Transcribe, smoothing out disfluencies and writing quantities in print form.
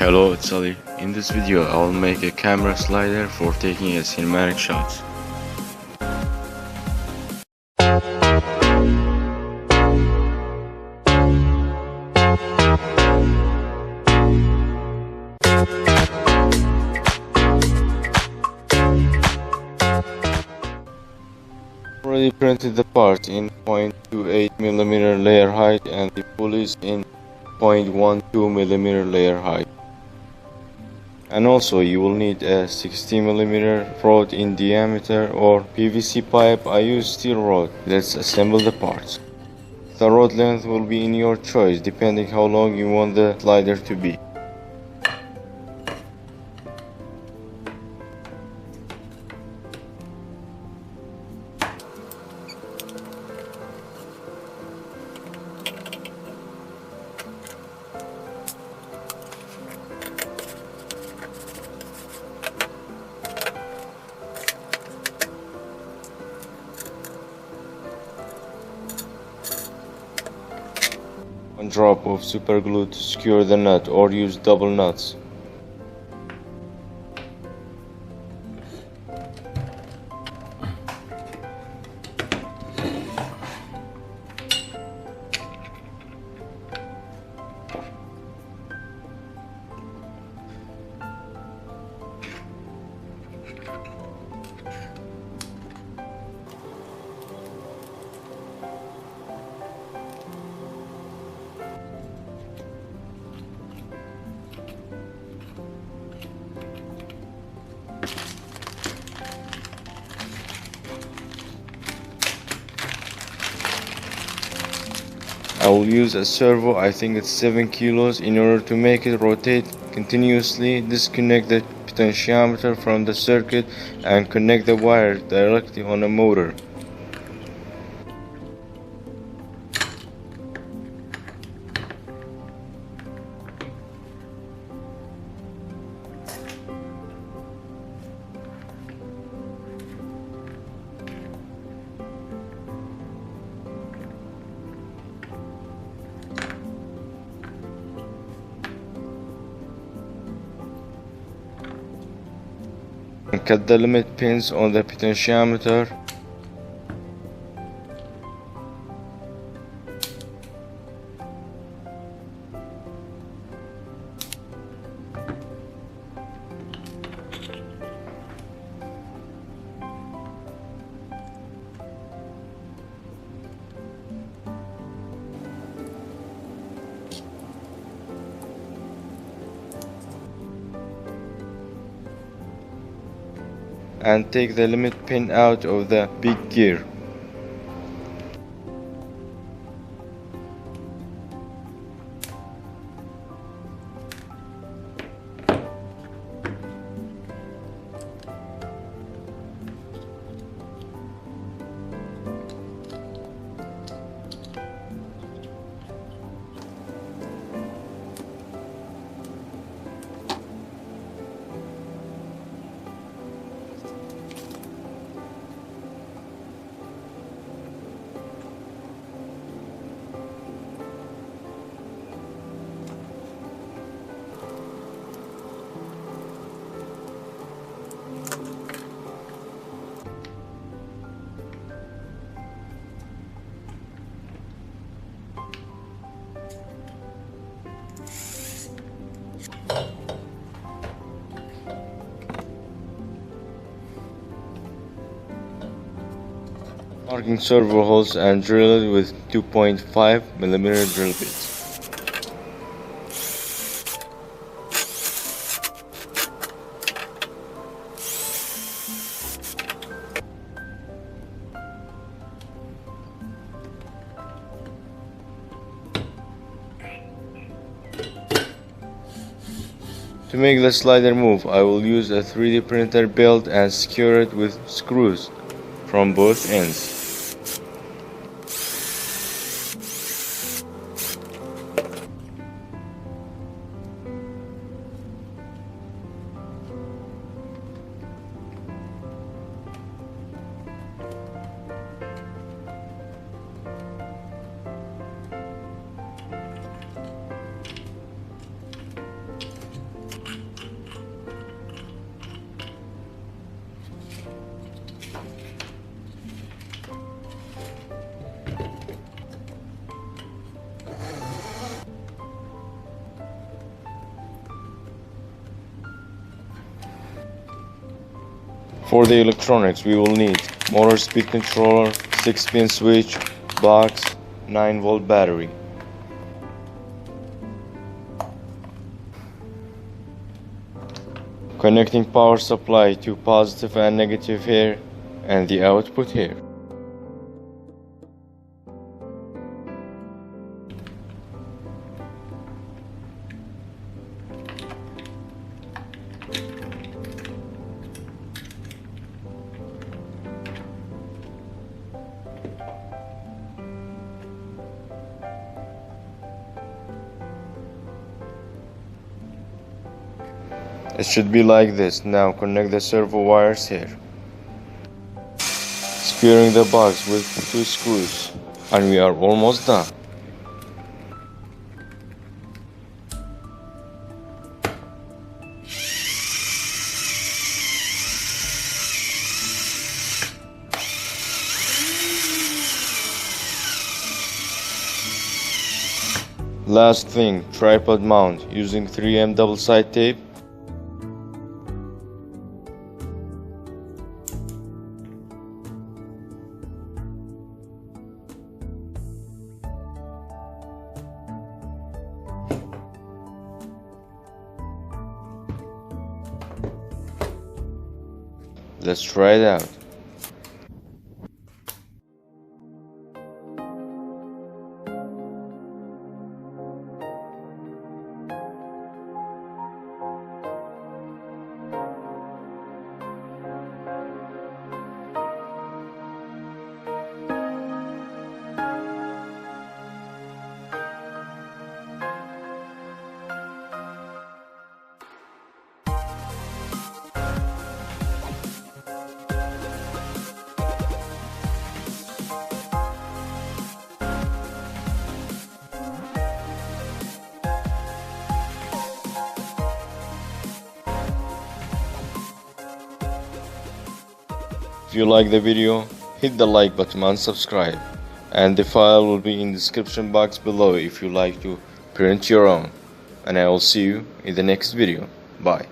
Hello, it's Ali. In this video, I will make a camera slider for taking a cinematic shot. Already printed the part in 0.28mm layer height and the pulleys in 0.12mm layer height. And also you will need a 60mm rod in diameter or PVC pipe. I use steel rod. Let's assemble the parts. The rod length will be in your choice depending how long you want the slider to be. One drop of super glue to secure the nut, or use double nuts. I will use a servo, I think it's 7 kilos, in order to make it rotate continuously. Disconnect the potentiometer from the circuit and connect the wire directly on a motor. And cut the limit pins on the potentiometer. And take the limit pin out of the big gear. Marking servo holes and drill it with 2.5mm drill bits. To make the slider move, I will use a 3D printer belt and secure it with screws from both ends. For the electronics, we will need motor speed controller, 6-pin switch, box, 9-volt battery. Connecting power supply to positive and negative here and the output here. It should be like this. Now connect the servo wires here. Securing the box with 2 screws. And we are almost done. Last thing, tripod mount using 3M double side tape. Let's try it out. If you like the video, hit the like button and subscribe, and the file will be in the description box below if you like to print your own. And I will see you in the next video. Bye.